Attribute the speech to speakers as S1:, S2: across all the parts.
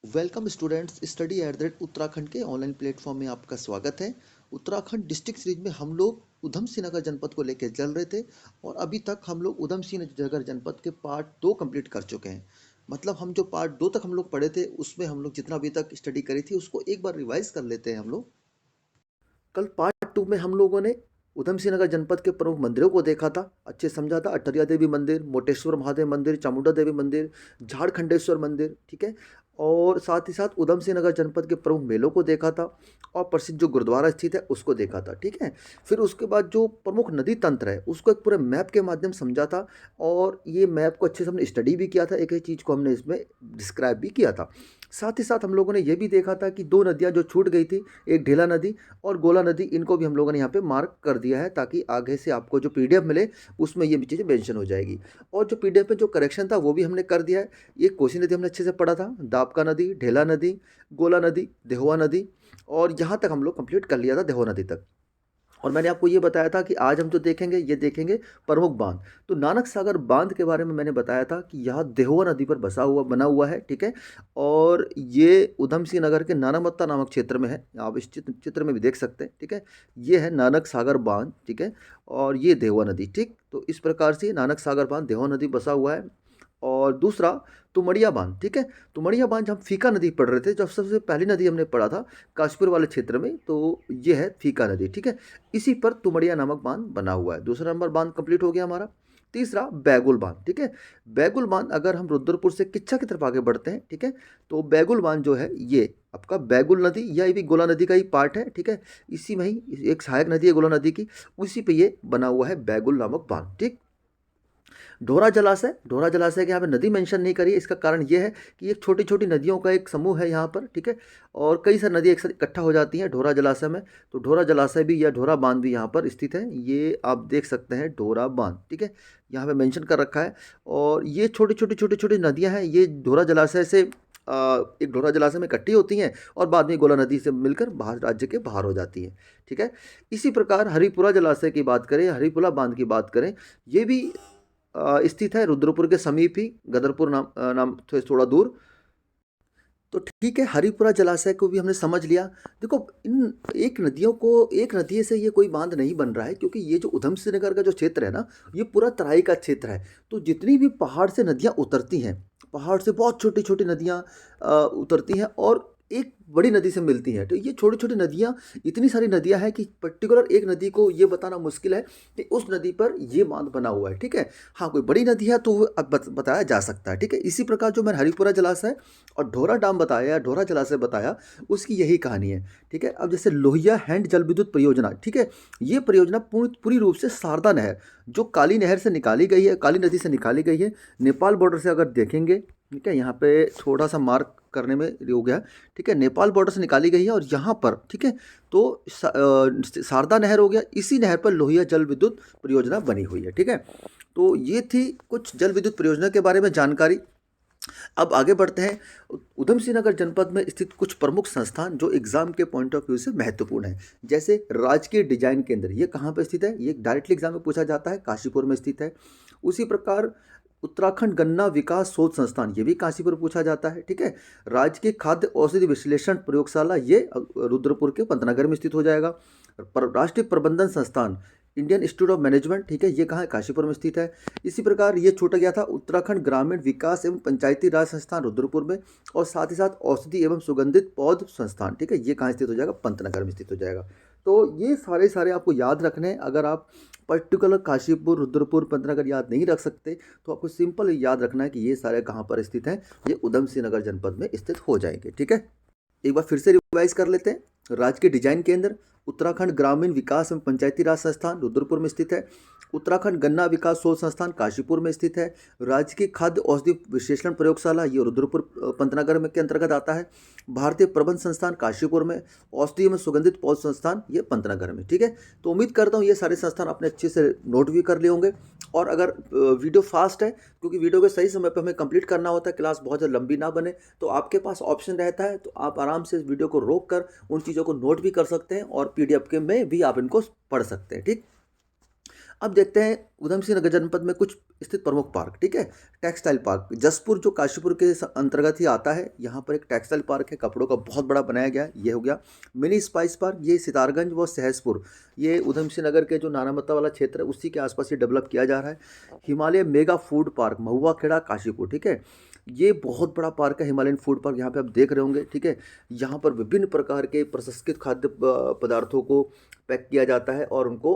S1: Welcome students study at the rate Uttarakhand के online platform में आपका स्वागत है। उत्तराखंड डिस्ट्रिक्ट सीरीज में हम लोग उधम सिंह नगर जनपद को लेकर चल रहे थे और अभी तक हम लोग उधम सिंह नगर जनपद के पार्ट 2 कंप्लीट कर चुके हैं। मतलब हम जो पार्ट 2 तक हम लोग पढ़े थे उसमें हम लोग जितना अभी तक स्टडी करी थी उसको एक बार रिवाइज कर लेते हैं हम लोग। कल पार्ट 2 में हम लोगों ने उधम सिंह नगर जनपद के प्रमुख मंदिरों को देखा था, अच्छे समझा था। अटरिया देवी मंदिर, मोटेश्वर महादेव मंदिर, चामुंडा देवी मंदिर, झारखंडेश्वर मंदिर, ठीक है। और साथ ही साथ उधम सिंह नगर जनपद के प्रमुख मेलों को देखा था और प्रसिद्ध जो गुरुद्वारा स्थित है उसको देखा था, ठीक है। फिर उसके बाद जो प्रमुख नदी तंत्र है उसको एक पूरे मैप के माध्यम समझा था और ये मैप को अच्छे से हमने स्टडी भी किया था, एक एक चीज़ को हमने इसमें डिस्क्राइब भी किया था। साथ ही साथ हम लोगों ने ये भी देखा था कि दो नदियाँ जो छूट गई थी, एक ढेला नदी और गोला नदी, इनको भी हम लोगों ने यहाँ पे मार्क कर दिया है ताकि आगे से आपको जो पीडीएफ मिले उसमें ये भी चीज़ें मेंशन हो जाएगी। और जो पीडीएफ में जो करेक्शन था वो भी हमने कर दिया है। ये कोसी नदी हमने अच्छे से पढ़ा था, दाबका नदी, ढेला नदी, गोला नदी, देहुआ नदी, और यहाँ तक हम लोग कंप्लीट कर लिया था, देहुआ नदी तक। और मैंने आपको ये बताया था कि आज हम जो देखेंगे ये देखेंगे प्रमुख बांध। तो नानक सागर बांध के बारे में मैंने बताया था कि यह देहुआ नदी पर बना हुआ है, ठीक है। और ये उधम सिंह नगर के नानामत्ता नामक क्षेत्र में है, आप इस चित्र में भी देख सकते हैं, ठीक है। ये है नानक सागर बांध, ठीक है। और ये देहुआ नदी, ठीक। तो इस प्रकार से नानक सागर बांध, देहुआ नदी बसा हुआ है। और दूसरा तुमड़िया बांध, ठीक है। तुमड़िया बांध जब हम फीका नदी पढ़ रहे थे, जब सबसे पहली नदी हमने पढ़ा था काशपुर वाले क्षेत्र में, तो ये है फीका नदी, ठीक है। इसी पर तुमड़िया नामक बांध बना हुआ है। दूसरा नंबर बांध कंप्लीट हो गया हमारा। तीसरा बैगुल बांध, ठीक है। बैगुल बांध अगर हम रुद्रपुर से किच्चा की तरफ आगे बढ़ते हैं, ठीक है, तो बैगुल बांध जो है ये आपका बैगुल नदी या ये भी गोला नदी का ही पार्ट है, ठीक है। इसी में ही एक सहायक नदी है गोला नदी की, उसी पे ये बना हुआ है बैगुल नामक बांध, ठीक। ढोरा जलाशय के यहाँ पे नदी मेंशन नहीं करी है। इसका कारण ये है कि एक छोटी छोटी नदियों का एक समूह है यहाँ पर, ठीक है। और कई सारी नदी एक साथ इकट्ठा हो जाती हैं ढोरा जलाशय में। तो ढोरा जलाशय भी या ढोरा बांध भी यहाँ पर स्थित है, ये आप देख सकते हैं ढोरा बांध, ठीक है। यहाँ पे मेंशन कर रखा है। और ये छोटी छोटी नदियाँ हैं, ये ढोरा जलाशय से एक ढोरा जलाशय में इकट्ठी होती हैं और बाद में गोला नदी से मिलकर बाहर राज्य के बाहर हो जाती है, ठीक है। इसी प्रकार हरिपुरा जलाशय की बात करें, हरिपुरा बांध की बात करें, ये भी स्थित है रुद्रपुर के समीप ही, गदरपुर नाम से थोड़ा दूर। तो ठीक है, हरिपुरा जलाशय को भी हमने समझ लिया। देखो, इन एक नदी से ये कोई बांध नहीं बन रहा है, क्योंकि ये जो उधम सिंह नगर का जो क्षेत्र है ना, ये पूरा तराई का क्षेत्र है। तो जितनी भी पहाड़ से नदियाँ उतरती हैं, पहाड़ से बहुत छोटी छोटी नदियाँ उतरती हैं और एक बड़ी नदी से मिलती हैं। तो ये छोटी छोटी नदियाँ, इतनी सारी नदियाँ हैं कि पर्टिकुलर एक नदी को ये बताना मुश्किल है कि उस नदी पर ये बांध बना हुआ है, ठीक है। हाँ, कोई बड़ी नदी है तो वो अब बताया जा सकता है, ठीक है। इसी प्रकार जो मैंने हरिपुरा जलाशय और ढोरा डाम बताया, ढोरा जलाशय बताया, उसकी यही कहानी है, ठीक है। अब जैसे लोहिया हैंड जल विद्युत परियोजना, ठीक है, ये परियोजना पूरी रूप से शारदा नहर, जो काली नहर से निकाली गई है, काली नदी से निकाली गई है, नेपाल बॉर्डर से अगर देखेंगे, ठीक है, यहाँ पे थोड़ा सा मार्क करने में हो गया, ठीक है, नेपाल बॉर्डर से निकाली गई है और यहाँ पर, ठीक है, तो शारदा नहर हो गया, इसी नहर पर लोहिया जल विद्युत परियोजना बनी हुई है, ठीक है। तो ये थी कुछ जल विद्युत परियोजना के बारे में जानकारी। अब आगे बढ़ते हैं। उधम सिंह नगर जनपद में स्थित कुछ प्रमुख संस्थान जो एग्जाम के पॉइंट ऑफ व्यू से महत्वपूर्ण है, जैसे राजकीय डिजाइन केंद्र, ये कहाँ पर स्थित है, ये डायरेक्टली एग्जाम में पूछा जाता है, काशीपुर में स्थित है। उसी प्रकार उत्तराखंड गन्ना विकास शोध संस्थान, ये भी काशीपुर पूछा जाता है, ठीक है। राजकीय खाद्य औषधि विश्लेषण प्रयोगशाला, ये रुद्रपुर के पंतनगर में स्थित हो जाएगा। राष्ट्रीय प्रबंधन संस्थान, इंडियन इंस्टीट्यूट ऑफ मैनेजमेंट, ठीक है, ये कहाँ है, काशीपुर में स्थित है। इसी प्रकार ये छूटा गया था उत्तराखंड ग्रामीण विकास एवं पंचायती राज संस्थान रुद्रपुर में, और साथ ही साथ औषधि एवं सुगंधित पौध संस्थान, ठीक है, ये कहाँ स्थित हो जाएगा, पंतनगर में स्थित हो जाएगा। तो ये सारे आपको याद रखने हैं। अगर आप पर्टिकुलर काशीपुर, रुद्रपुर, पंतनगर याद नहीं रख सकते तो आपको सिंपल याद रखना है कि ये सारे कहाँ पर स्थित हैं, ये उधम सिंह नगर जनपद में स्थित हो जाएंगे, ठीक है। एक बार फिर से रिवाइज कर लेते हैं। राजकीय डिजाइन केंद्र उत्तराखंड ग्रामीण विकास एवं पंचायती राज संस्थान रुद्रपुर में स्थित है। उत्तराखंड गन्ना विकास शोध संस्थान काशीपुर में स्थित है। राजकीय खाद्य औषधि विश्लेषण प्रयोगशाला, ये रुद्रपुर पंतनगर में के अंतर्गत आता है। भारतीय प्रबंध संस्थान काशीपुर में। औषधि एवं सुगंधित पौध संस्थान, ये पंतनगर में, ठीक है। तो उम्मीद करता हूँ ये सारे संस्थान आपने अच्छे से नोट भी कर लिए होंगे। और अगर वीडियो फास्ट है, क्योंकि वीडियो को सही समय पर हमें कंप्लीट करना होता है, क्लास बहुत ज़्यादा लंबी ना बने, तो आपके पास ऑप्शन रहता है, तो आप आराम से इस वीडियो को रोक कर उन चीज़ों को नोट भी कर सकते हैं और पीडीएफ के में भी आप इनको पढ़ सकते हैं, ठीक। अब देखते हैं उधम सिंह नगर जनपद में कुछ स्थित प्रमुख पार्क, ठीक है। टेक्सटाइल पार्क जसपुर जो काशीपुर के अंतर्गत ही आता है, यहाँ पर एक टेक्सटाइल पार्क है, कपड़ों का बहुत बड़ा बनाया गया है, ये हो गया। मिनी स्पाइस पार्क ये सितारगंज व सहसपुर, ये उधम सिंह नगर के जो नानामत्ता वाला क्षेत्र है उसी के आसपास ये डेवलप किया जा रहा है। हिमालय मेगा फूड पार्क महुआ खेड़ा काशीपुर, ठीक है। ये बहुत बड़ा पार्क है हिमालयन फूड पार्क, यहाँ पे आप देख रहे होंगे, ठीक है। यहाँ पर विभिन्न प्रकार के प्रसंस्कृत खाद्य पदार्थों को पैक किया जाता है और उनको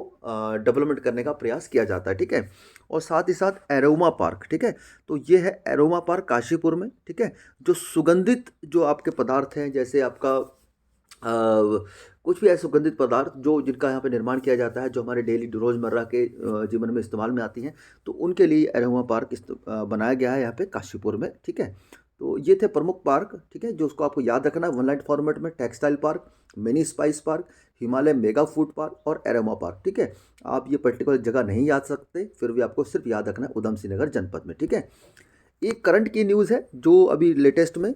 S1: डेवलपमेंट करने का प्रयास किया जाता है, ठीक है। और साथ ही साथ एरोमा पार्क, ठीक है। तो ये है एरोमा पार्क काशीपुर में, ठीक है। जो सुगंधित जो आपके पदार्थ हैं, जैसे आपका कुछ भी ऐसे सुगंधित पदार्थ जो जिनका यहाँ पे निर्माण किया जाता है, जो हमारे डेली रोज़मर्रा के जीवन में इस्तेमाल में आती हैं, तो उनके लिए एरोमा पार्क बनाया गया है यहाँ पे काशीपुर में, ठीक है। तो ये थे प्रमुख पार्क, ठीक है, जो उसको आपको याद रखना है वन लाइन फॉर्मेट में। Textile park, mini spice park, Himalaya mega food park और एरोमा पार्क, ठीक है। आप ये पर्टिकुलर जगह नहीं याद सकते, फिर भी आपको सिर्फ याद रखना है उधम सिंह नगर जनपद में, ठीक है। एक करंट की न्यूज़ है जो अभी लेटेस्ट में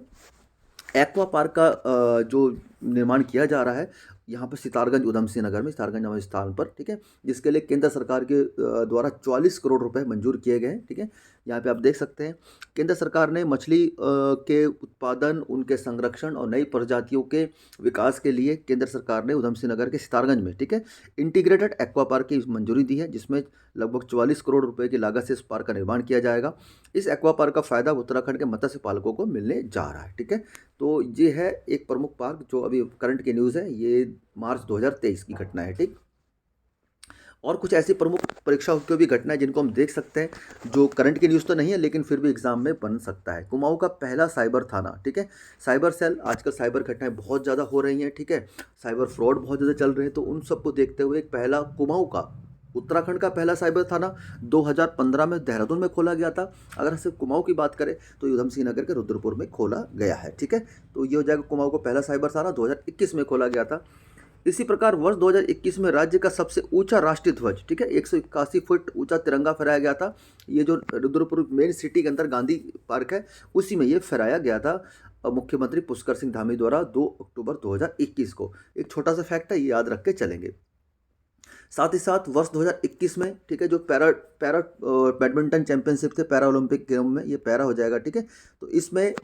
S1: एक्वा पार्क का जो निर्माण किया जा रहा है यहाँ पर सितारगंज उधम सिंह नगर में, सितारगंज नामक स्थान पर, ठीक है, जिसके लिए केंद्र सरकार के द्वारा 44 करोड़ रुपए मंजूर किए गए हैं, ठीक है। यहाँ पे आप देख सकते हैं केंद्र सरकार ने मछली के उत्पादन, उनके संरक्षण और नई प्रजातियों के विकास के लिए केंद्र सरकार ने उधम सिंह नगर के सितारगंज में, ठीक है, इंटीग्रेटेड एक्वा पार्क की मंजूरी दी है, जिसमें लगभग 44 करोड़ रुपए की लागत से इस पार्क का निर्माण किया जाएगा। इस एक्वा पार्क का फायदा उत्तराखंड के मत्स्य पालकों को मिलने जा रहा है, ठीक है। तो ये है एक प्रमुख पार्क जो अभी करंट की न्यूज़ है, ये मार्च 2023 की घटना है, ठीक। और कुछ ऐसी प्रमुख परीक्षाओं की भी घटना है जिनको हम देख सकते हैं, जो करंट की न्यूज़ तो नहीं है लेकिन फिर भी एग्जाम में बन सकता है। कुमाऊं का पहला साइबर थाना, ठीक है, साइबर सेल। आजकल साइबर घटनाएं बहुत ज़्यादा हो रही हैं, ठीक है, साइबर फ्रॉड बहुत ज़्यादा चल रहे हैं, तो उन सबको देखते हुए एक पहला कुमाऊं का, उत्तराखंड का पहला साइबर थाना 2015 में देहरादून में खोला गया था। अगर सिर्फ कुमाऊं की बात करें तो ये उधम सिंह नगर के रुद्रपुर में खोला गया है, ठीक है। तो ये हो जाएगा कुमाऊं को पहला साइबर थाना 2021 में खोला गया था। इसी प्रकार वर्ष 2021 में राज्य का सबसे ऊंचा राष्ट्रीय ध्वज, ठीक है, 181 फुट ऊंचा तिरंगा फहराया गया था। ये जो रुद्रपुर मेन सिटी के अंदर गांधी पार्क है उसी में ये फहराया गया था मुख्यमंत्री पुष्कर सिंह धामी द्वारा 2 अक्टूबर 2021 को। एक छोटा सा फैक्ट है, ये याद रख के चलेंगे। साथ ही साथ वर्ष 2021 में, ठीक है, जो पैरा पैरा बैडमिंटन चैंपियनशिप थे, पैरा ओलंपिक गेम में, ये पैरा हो जाएगा, ठीक है। तो इसमें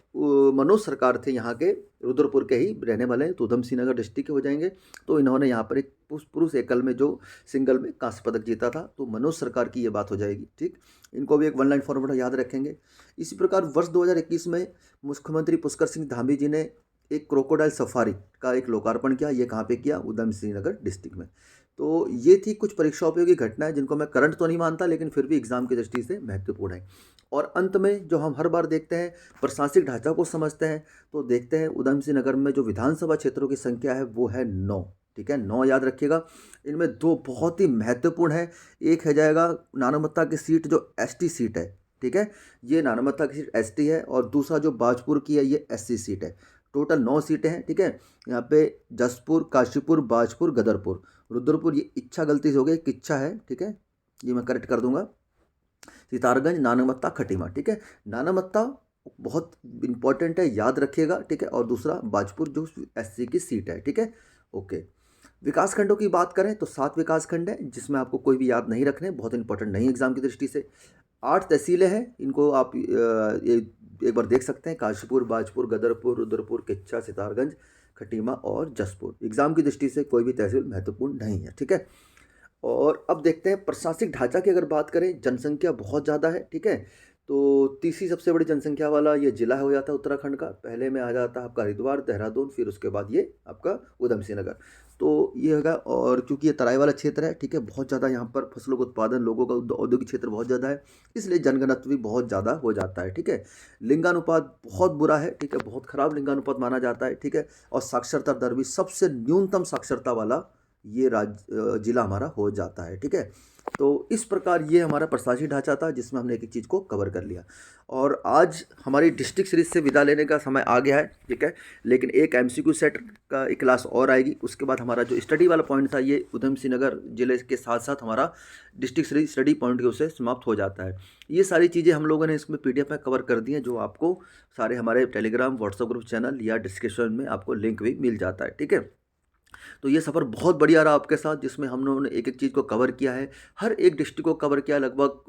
S1: मनोज सरकार थे यहाँ के, रुद्रपुर के ही रहने वाले हैं, तो उधम सिंह नगर डिस्ट्रिक्ट के हो जाएंगे। तो इन्होंने यहाँ पर एक पुरुष एकल में जो सिंगल में कांस्य पदक जीता था, तो मनोज सरकार की ये बात हो जाएगी, ठीक। इनको भी एक वन लाइन फॉर्मेट याद रखेंगे। इसी प्रकार वर्ष 2021 में मुख्यमंत्री पुष्कर सिंह धामी जी ने एक क्रोकोडाइल सफारी का एक लोकार्पण किया। ये कहाँ पे किया? उधम सिंह नगर डिस्ट्रिक्ट में। तो ये थी कुछ परीक्षा उपयोगी घटनाएं जिनको मैं करंट तो नहीं मानता लेकिन फिर भी एग्जाम की दृष्टि से महत्वपूर्ण है। और अंत में जो हम हर बार देखते हैं, प्रशासनिक ढांचा को समझते हैं, तो देखते हैं उधम सिंह नगर में जो विधानसभा क्षेत्रों की संख्या है वो है 9, ठीक है, 9 याद रखिएगा। इनमें 2 बहुत ही महत्वपूर्ण है। एक है जाएगा नानमत्ता की सीट जो एसटी सीट है, ठीक है, ये नानमत्ता की सीट एसटी है, और दूसरा जो बाजपुर की है ये एससी सीट है। टोटल 9 सीटें हैं, ठीक है। यहाँ पे जसपुर, काशीपुर, बाजपुर, गदरपुर, रुद्रपुर, ये इच्छा गलती से हो गई, किच्छा है, ठीक है, ये मैं करेक्ट कर दूंगा। सितारगंज, नानमत्ता, खटीमा, ठीक है। नानमत्ता बहुत इंपॉर्टेंट है, याद रखिएगा, ठीक है। और दूसरा बाजपुर जो एससी की सीट है, ठीक है, ओके। विकास खंडों की बात करें तो 7 विकास खंड है, जिसमें आपको कोई भी याद नहीं रखने, बहुत इंपॉर्टेंट नहीं एग्जाम की दृष्टि से। 8 तहसीलें हैं, इनको आप ये एक बार देख सकते हैं, काशीपुर, बाजपुर, गदरपुर, रुद्रपुर, किच्छा, सितारगंज, खटीमा और जसपुर। एग्जाम की दृष्टि से कोई भी तहसील महत्वपूर्ण नहीं है, ठीक है। और अब देखते हैं प्रशासनिक ढांचा की अगर बात करें, जनसंख्या बहुत ज़्यादा है, ठीक है। तो तीसरी सबसे बड़ी जनसंख्या वाला ये जिला हो जाता है उत्तराखंड का। पहले में आ जाता है आपका हरिद्वार, देहरादून, फिर उसके बाद ये आपका उधम सिंह नगर। तो ये होगा, और क्योंकि ये तराई वाला क्षेत्र है, ठीक है, बहुत ज़्यादा यहाँ पर फसलों का उत्पादन, लोगों का औद्योगिक क्षेत्र बहुत ज़्यादा है, इसलिए जनघनत्व भी बहुत ज़्यादा हो जाता है, ठीक है। लिंगानुपात बहुत बुरा है, ठीक है, बहुत खराब लिंगानुपात माना जाता है, ठीक है। और साक्षरता दर भी सबसे न्यूनतम साक्षरता वाला ये जिला हमारा हो जाता है, ठीक है। तो इस प्रकार ये हमारा प्रशासनिक ढांचा था जिसमें हमने एक एक चीज़ को कवर कर लिया। और आज हमारी डिस्ट्रिक्ट सीरीज से विदा लेने का समय आ गया है, ठीक है, लेकिन एक एमसीक्यू सेट का एक क्लास और आएगी। उसके बाद हमारा जो स्टडी वाला पॉइंट था ये उधम सिंह नगर जिले के साथ साथ हमारा डिस्ट्रिक्ट सीरीज स्टडी पॉइंट के उससे समाप्त हो जाता है। ये सारी चीज़ें हम लोगों ने इसमें PDF में कवर कर दी हैं, जो आपको सारे हमारे टेलीग्राम, व्हाट्सएप ग्रुप चैनल या डिस्क्रिप्शन में आपको लिंक भी मिल जाता है, ठीक है। तो ये सफ़र बहुत बढ़िया रहा आपके साथ, जिसमें हम लोगों ने एक-एक चीज़ को कवर किया है। हर एक डिस्ट्रिक्ट को कवर किया, लगभग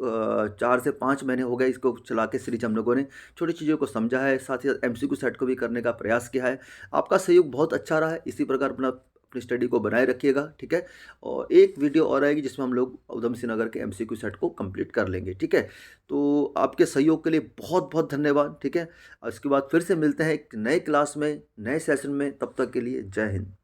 S1: 4 से 5 महीने हो गए इसको चला के सीरीज़ हम लोगों ने। छोटी चीज़ों को समझा है, साथ ही साथ एमसीक्यू सेट को भी करने का प्रयास किया है। आपका सहयोग बहुत अच्छा रहा है, इसी प्रकार अपनी स्टडी को बनाए रखिएगा, ठीक है? और एक वीडियो और आएगी जिसमें हम लोग ऊधम सिंह नगर के एमसीक्यू सेट को कंप्लीट कर लेंगे, ठीक है? तो आपके सहयोग के लिए बहुत-बहुत धन्यवाद, ठीक है? और इसके बाद फिर से मिलते हैं एक नए क्लास में, नए सेशन में, तब तक के लिए जय हिंद।